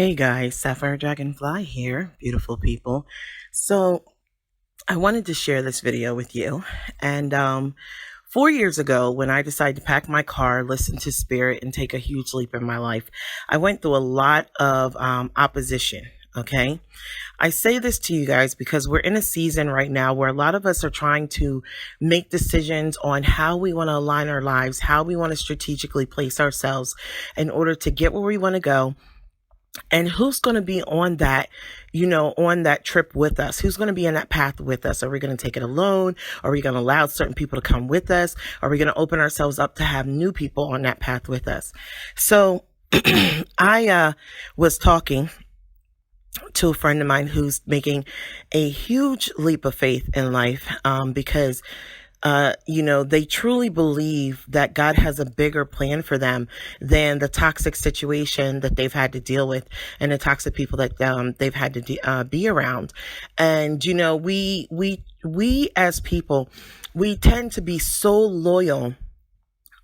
Hey guys, Sapphire Dragonfly here, beautiful people. So I wanted to share this video with you. And 4 years ago, when I decided to pack my car, listen to spirit, and take a huge leap in my life, I went through a lot of opposition. Okay. I say this to you guys because we're in a season right now where a lot of us are trying to make decisions on how we want to align our lives, how we want to strategically place ourselves in order to get where we want to go. And who's going to be on that, on that trip with us? Who's going to be in that path with us? Are we going to take it alone? Are we going to allow certain people to come with us? Are we going to open ourselves up to have new people on that path with us? So I was talking to a friend of mine who's making a huge leap of faith in life because they truly believe that God has a bigger plan for them than the toxic situation that they've had to deal with and the toxic people that they've had to be around. And, we as people, we tend to be so loyal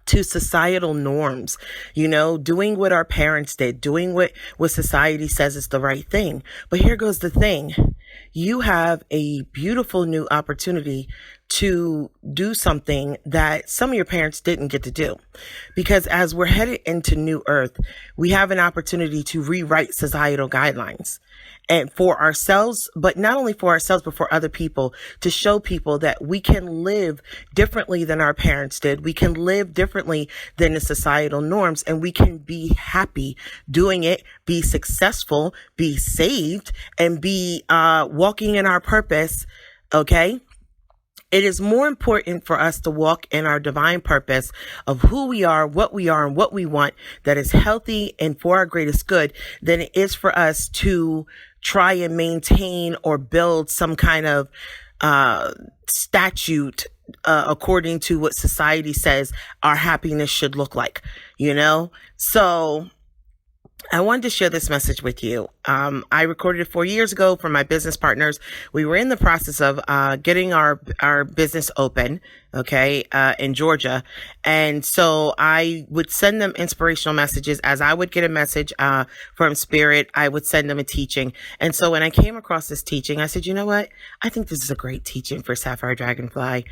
to societal norms, doing what our parents did, doing what society says is the right thing. But here goes the thing. You have a beautiful new opportunity to do something that some of your parents didn't get to do. Because as we're headed into new earth, we have an opportunity to rewrite societal guidelines and for ourselves, but not only for ourselves, but for other people, to show people that we can live differently than our parents did. We can live differently than the societal norms, and we can be happy doing it, be successful, be saved, and be walking in our purpose. Okay. It is more important for us to walk in our divine purpose of who we are, and what we want that is healthy and for our greatest good than it is for us to try and maintain or build some kind of statute according to what society says our happiness should look like, So I wanted to share this message with you. I recorded it 4 years ago for my business partners. We were in the process of getting our business open, in Georgia. And so I would send them inspirational messages. As I would get a message from Spirit, I would send them a teaching. And so when I came across this teaching, I said, you know what? I think this is a great teaching for Sapphire Dragonfly,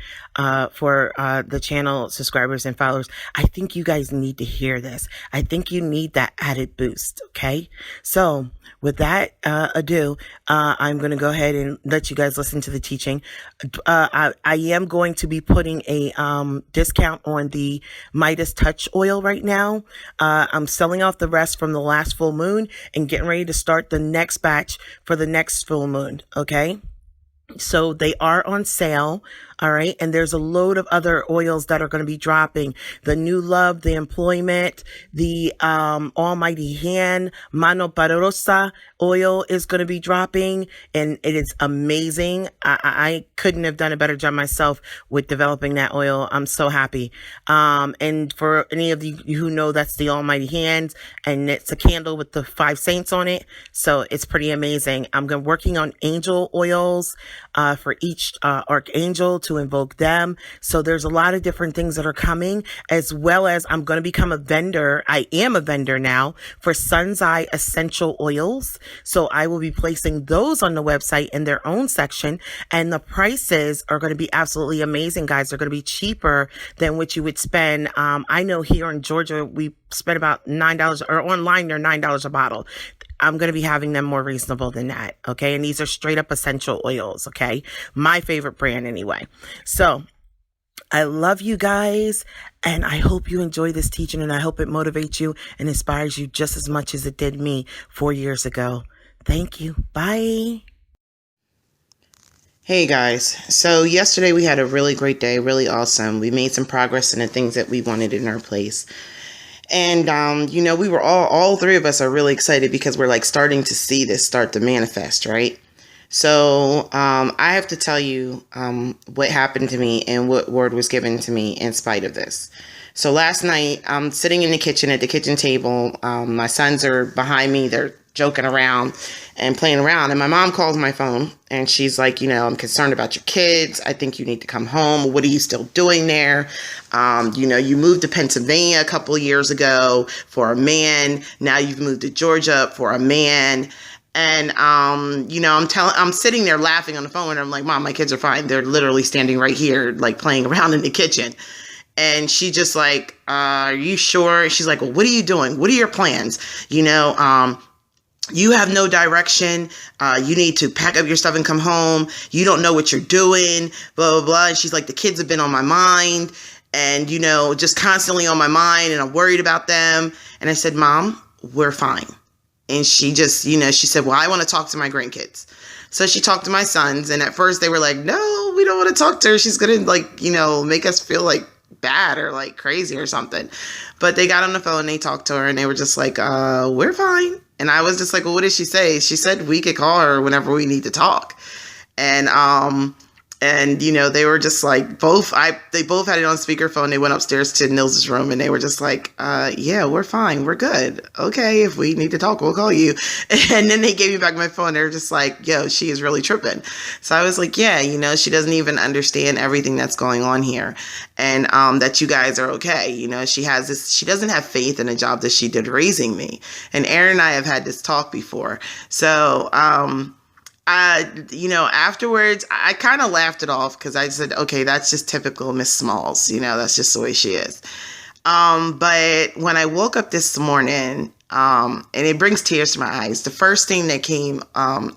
for the channel subscribers and followers. I think you guys need to hear this. I think you need that added boost. Okay. So with that ado, I'm going to go ahead and let you guys listen to the teaching. I am going to be putting a discount on the Midas Touch oil right now. I'm selling off the rest from the last full moon and getting ready to start the next batch for the next full moon. Okay. So they are on sale. All right. And there's a load of other oils that are going to be dropping. The New Love, the Employment, the Almighty Hand, Mano Poderosa oil is going to be dropping. And it is amazing. I couldn't have done a better job myself with developing that oil. I'm so happy. And for any of you who know, that's the Almighty Hand, and it's a candle with the 5 saints on it. So it's pretty amazing. I'm working on angel oils for each archangel to invoke them. So there's a lot of different things that are coming, as well as I'm going to become a vendor. I am a vendor now for Sun's Eye essential oils. So I will be placing those on the website in their own section, and the prices are going to be absolutely amazing, guys. They're going to be cheaper than what you would spend. I know here in Georgia, we spend about $9, or online they're $9 a bottle. I'm going to be having them more reasonable than that. Okay. And these are straight up essential oils. Okay. My favorite brand anyway. So I love you guys, and I hope you enjoy this teaching, and I hope it motivates you and inspires you just as much as it did me 4 years ago. Thank you. Bye. Hey guys. So yesterday we had a really great day, really awesome. We made some progress in the things that we wanted in our place. And, we were all 3 of us are really excited because we're like starting to see this start to manifest, right? So, I have to tell you, what happened to me and what word was given to me in spite of this. So last night I'm sitting in the kitchen at the kitchen table. My sons are behind me. They're joking around and playing around. And my mom calls my phone and she's like, I'm concerned about your kids. I think you need to come home. What are you still doing there? You moved to Pennsylvania a couple of years ago for a man. Now you've moved to Georgia for a man. And, I'm sitting there laughing on the phone and I'm like, Mom, my kids are fine. They're literally standing right here, like playing around in the kitchen. And she just like, are you sure? She's like, well, what are you doing? What are your plans? You have no direction. You need to pack up your stuff and come home. You don't know what you're doing, blah, blah, blah. And she's like, the kids have been on my mind and, just constantly on my mind and I'm worried about them. And I said, Mom, we're fine. And she just, she said, well, I want to talk to my grandkids. So she talked to my sons. And at first they were like, no, we don't want to talk to her. She's going to make us feel like bad or like crazy or something. But they got on the phone and they talked to her and they were just like, we're fine. And I was just like, well, what did she say? She said we could call her whenever we need to talk. And they were just like, they both had it on speakerphone. They went upstairs to Nils's room and they were just like, yeah, we're fine. We're good. Okay. If we need to talk, we'll call you. And then they gave me back my phone. They were just like, yo, she is really tripping. So I was like, yeah, she doesn't even understand everything that's going on here. And, that you guys are okay. She doesn't have faith in a job that she did raising me. And Aaron and I have had this talk before. So, afterwards, I kind of laughed it off because I said, okay, that's just typical Miss Smalls. That's just the way she is. But when I woke up this morning, and it brings tears to my eyes, the first thing that came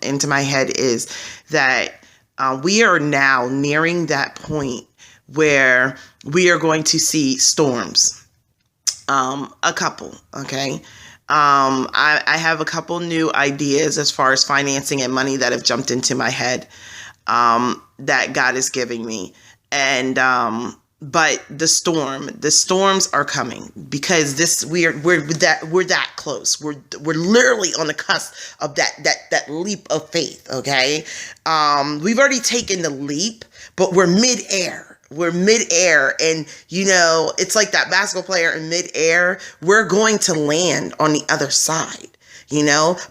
into my head is that we are now nearing that point where we are going to see storms. A couple, okay? I have a couple new ideas as far as financing and money that have jumped into my head, that God is giving me. And, but the storms are coming because we're that close. We're literally on the cusp of that leap of faith. Okay. We've already taken the leap, but we're midair. We're midair and, it's like that basketball player in midair. We're going to land on the other side,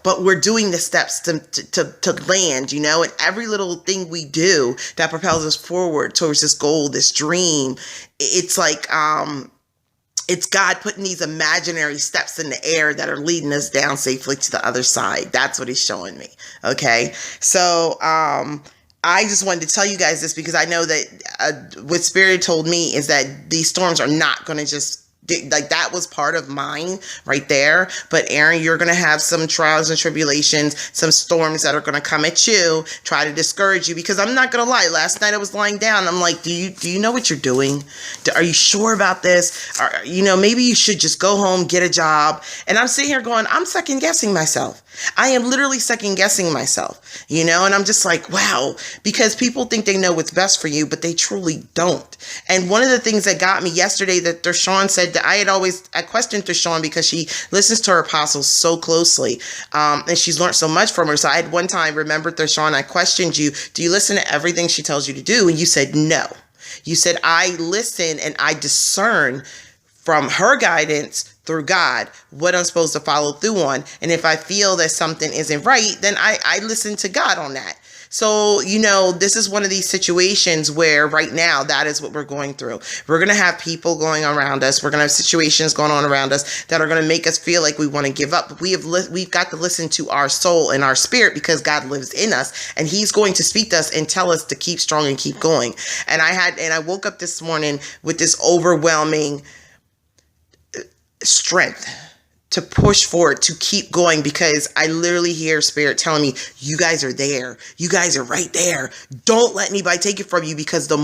but we're doing the steps to land, and every little thing we do that propels us forward towards this goal, this dream. It's like, it's God putting these imaginary steps in the air that are leading us down safely to the other side. That's what he's showing me. Okay. So, I just wanted to tell you guys this because I know that what Spirit told me is that these storms are not going to just like that was part of mine right there. But Aaron, you're going to have some trials and tribulations, some storms that are going to come at you, try to discourage you, because I'm not going to lie. Last night I was lying down. I'm like, do you know what you're doing? Are you sure about this? Or, maybe you should just go home, get a job. And I'm sitting here going, I'm second guessing myself. I am literally second guessing myself, and I'm just like, wow, because people think they know what's best for you, but they truly don't. And one of the things that got me yesterday that Thershawn said that I questioned Thershawn because she listens to her apostles so closely, and she's learned so much from her. So I had one time remembered Thershawn, I questioned you, do you listen to everything she tells you to do? And you said, no. You said, I listen and I discern from her guidance through God what I'm supposed to follow through on. And if I feel that something isn't right, then I listen to God on that. So, this is one of these situations where right now that is what we're going through. We're going to have people going around us. We're going to have situations going on around us that are going to make us feel like we want to give up. But we've got to listen to our soul and our spirit because God lives in us and he's going to speak to us and tell us to keep strong and keep going. And I woke up this morning with this overwhelming strength to push forward, to keep going, because I literally hear Spirit telling me, you guys are there. You guys are right there. Don't let anybody take it from you, because the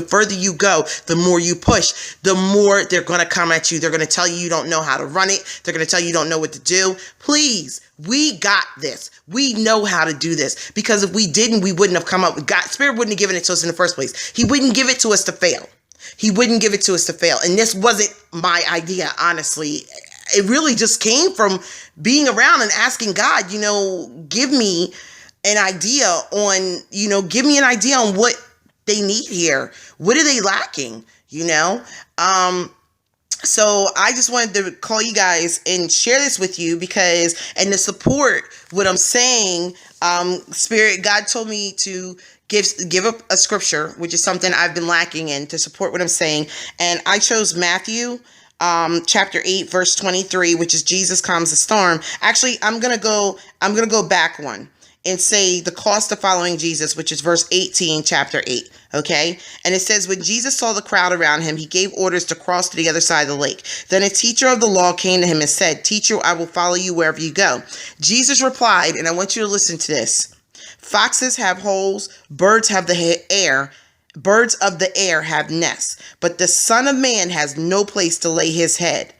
further you go, the more you push, the more they're going to come at you. They're going to tell you don't know how to run it. They're going to tell you don't know what to do. Please, we got this. We know how to do this, because if we didn't, we wouldn't have come up with God. Spirit wouldn't have given it to us in the first place. He wouldn't give it to us to fail. He wouldn't give it to us to fail. And this wasn't my idea, honestly. It really just came from being around and asking God, give me an idea on what they need here. What are they lacking? So I just wanted to call you guys and share this with you because, and to support what I'm saying, Spirit, God told me to give up a scripture, which is something I've been lacking in, to support what I'm saying. And I chose Matthew chapter 8, verse 23, which is Jesus calms the storm. Actually, I'm going to go back one and say the cost of following Jesus, which is verse 18, chapter 8. Okay. And it says, when Jesus saw the crowd around him, he gave orders to cross to the other side of the lake. Then a teacher of the law came to him and said, Teacher, I will follow you wherever you go. Jesus replied, and I want you to listen to this. Foxes have holes, birds of the air have nests, but the Son of Man has no place to lay his head.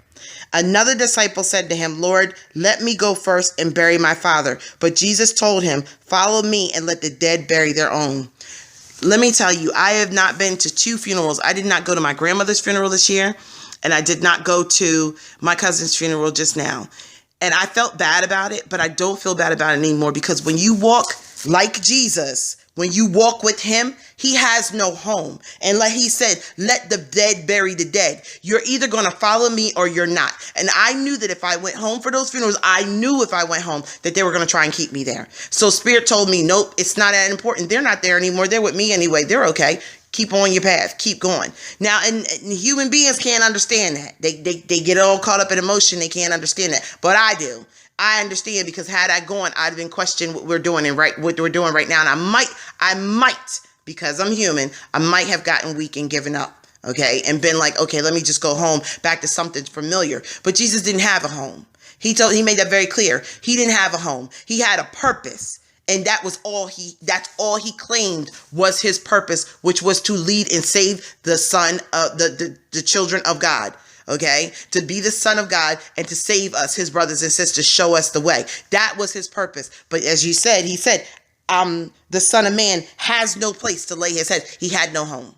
Another disciple said to him, Lord, let me go first and bury my father. But Jesus told him, follow me and let the dead bury their own. Let me tell you, I have not been to 2 funerals. I did not go to my grandmother's funeral this year, and I did not go to my cousin's funeral just now. And I felt bad about it, but I don't feel bad about it anymore, because when you walk like Jesus, when you walk with him, he has no home. And like he said, let the dead bury the dead. You're either going to follow me or you're not. And I knew that if I went home for those funerals, I knew if I went home that they were going to try and keep me there. So Spirit told me, nope, it's not that important. They're not there anymore. They're with me anyway. They're okay. Keep on your path. Keep going. Now, and human beings can't understand that. They get all caught up in emotion. They can't understand that. But I do. I understand, because had I gone, I'd have been questioning what we're doing and what we're doing right now. And I might, because I'm human, I might have gotten weak and given up. Okay. And been like, okay, let me just go home back to something familiar. But Jesus didn't have a home. He made that very clear. He didn't have a home. He had a purpose. And that's all he claimed was his purpose, which was to lead and save the son of the children of God. Okay, to be the Son of God and to save us, his brothers and sisters, show us the way. That was his purpose. But as you said, he said, the Son of Man has no place to lay his head. He had no home.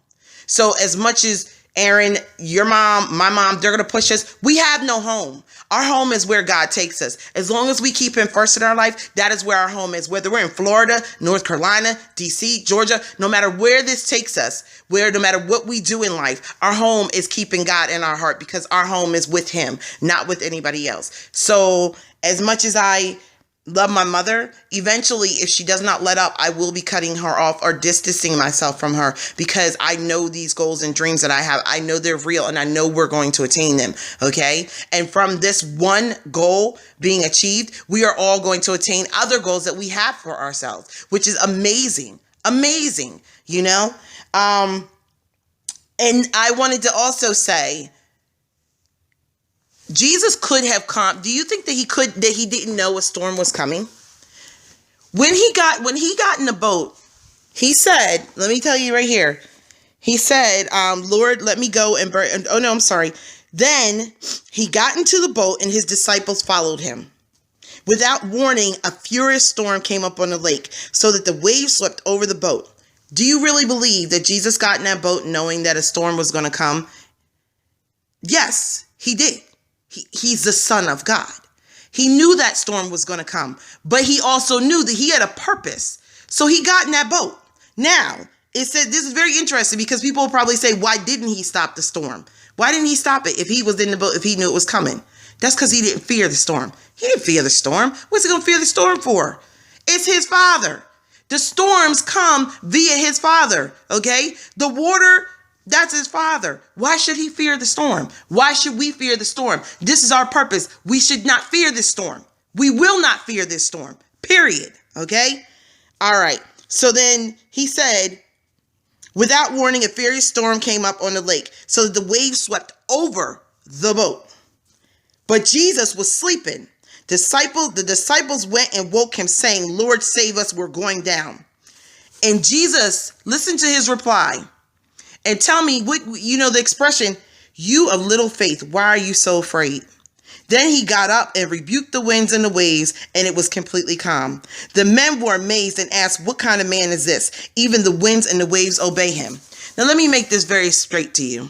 So as much as Aaron, your mom, my mom, they're going to push us, we have no home. Our home is where God takes us. As long as we keep him first in our life, that is where our home is. Whether we're in Florida, North Carolina, DC, Georgia, no matter where this takes us, no matter what we do in life, our home is keeping God in our heart, because our home is with him, not with anybody else. So as much as I love my mother, eventually, if she does not let up, I will be cutting her off or distancing myself from her, because I know these goals and dreams that I have. I know they're real, and I know we're going to attain them. Okay. And from this one goal being achieved, we are all going to attain other goals that we have for ourselves, which is amazing. Amazing. You know? And I wanted to also say, Jesus could have come. Do you think that he didn't know a storm was coming? When he got in the boat, he said, let me tell you right here. He said, Lord, let me go and burn. Oh no, I'm sorry. Then he got into the boat and his disciples followed him. Without warning, a furious storm came up on the lake so that the waves swept over the boat. Do you really believe that Jesus got in that boat knowing that a storm was going to come? Yes, he did. He's the Son of God. He knew that storm was going to come, but he also knew that he had a purpose. So he got in that boat. Now, it said, this is very interesting, because people will probably say, why didn't he stop the storm? Why didn't he stop it if he was in the boat, if he knew it was coming? That's because he didn't fear the storm. He didn't fear the storm. What's he going to fear the storm for? It's his Father. The storms come via his Father, okay? The water, that's his Father. Why should he fear the storm? Why should we fear the storm? This is our purpose. We should not fear this storm. We will not fear this storm, period, okay? All right. So then he said, without warning, a furious storm came up on the lake, so that the waves swept over the boat. But Jesus was sleeping. The disciples went and woke him, saying, Lord, save us, we're going down. And Jesus, listen to his reply. And tell me, the expression, you of little faith, why are you so afraid? Then he got up and rebuked the winds and the waves, and it was completely calm. The men were amazed and asked, what kind of man is this? Even the winds and the waves obey him. Now, let me make this very straight to you.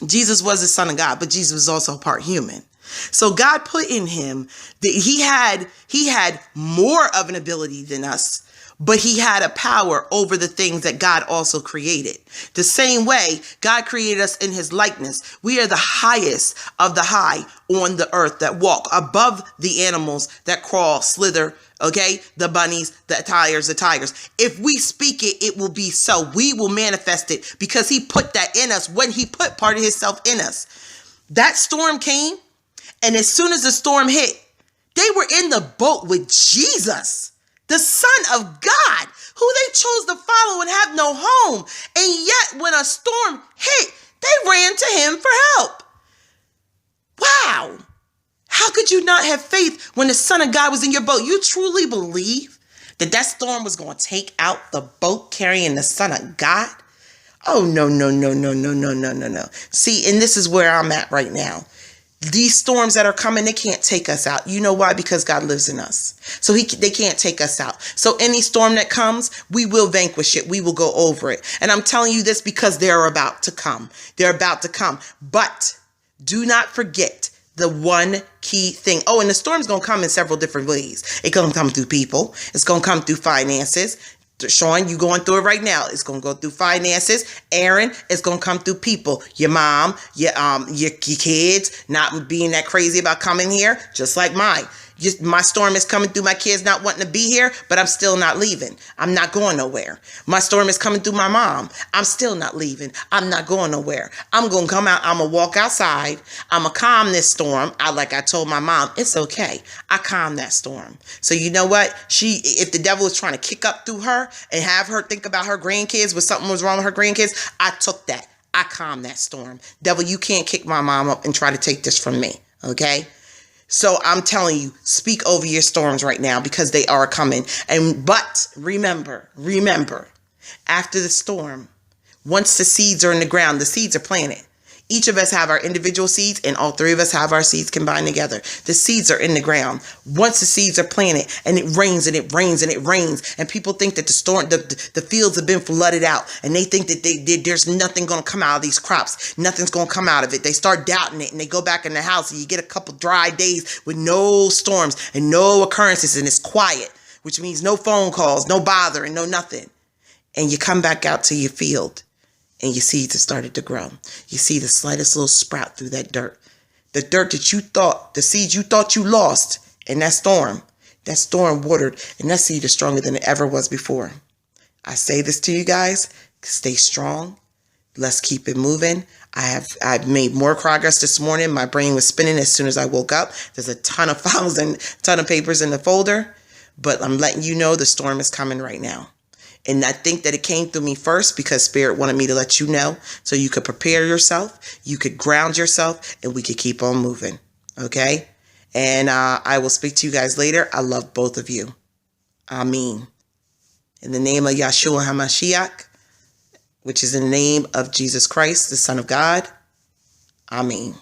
Jesus was the Son of God, but Jesus was also part human. So God put in him that he had more of an ability than us, but he had a power over the things that God also created. The same way God created us in his likeness. We are the highest of the high on the earth that walk above the animals that crawl, slither, okay? The bunnies, the tigers. If we speak it, it will be so. We will manifest it because he put that in us when he put part of himself in us. That storm came, and as soon as the storm hit, they were in the boat with Jesus, the Son of God, who they chose to follow and have no home. And yet when a storm hit, they ran to him for help. Wow. How could you not have faith when the Son of God was in your boat? You truly believe that that storm was going to take out the boat carrying the Son of God? Oh, no. See, and this is where I'm at right now. These storms that are coming, they can't take us out. You know why? Because God lives in us. So they can't take us out. So any storm that comes, we will vanquish it. We will go over it. And I'm telling you this because they're about to come. They're about to come. But do not forget the one key thing. Oh, and the storm's going to come in several different ways. It's going to come through people. It's going to come through finances. Sean, you going through it right now. It's going to go through finances. Aaron, it's going to come through people. Your mom, your kids not being that crazy about coming here, just like mine. My storm is coming through my kids not wanting to be here, but I'm still not leaving. I'm not going nowhere. My storm is coming through my mom. I'm still not leaving. I'm not going nowhere. I'm going to come out. I'm going to walk outside. I'm going to calm this storm. Like I told my mom, it's okay. I calmed that storm. So you know what? If the devil was trying to kick up through her and have her think about her grandkids, when something was wrong with her grandkids, I took that. I calmed that storm. Devil, you can't kick my mom up and try to take this from me. Okay? So I'm telling you, speak over your storms right now because they are coming. But remember, after the storm, once the seeds are in the ground, the seeds are planted. Each of us have our individual seeds and all three of us have our seeds combined together. The seeds are in the ground. Once the seeds are planted and it rains and it rains and it rains and people think that the fields have been flooded out and they think that there's nothing going to come out of these crops. Nothing's going to come out of it. They start doubting it and they go back in the house and you get a couple dry days with no storms and no occurrences and it's quiet, which means no phone calls, no bothering, no nothing. And you come back out to your field. And your seeds have started to grow. You see the slightest little sprout through that dirt. The dirt the seeds you thought you lost in that storm watered, and that seed is stronger than it ever was before. I say this to you guys, stay strong. Let's keep it moving. I've made more progress this morning. My brain was spinning as soon as I woke up. There's a ton of files and ton of papers in the folder, but I'm letting you know the storm is coming right now. And I think that it came through me first because Spirit wanted me to let you know so you could prepare yourself, you could ground yourself, and we could keep on moving. Okay? And I will speak to you guys later. I love both of you. Amen. In the name of Yahshua HaMashiach, which is in the name of Jesus Christ, the Son of God. Amen.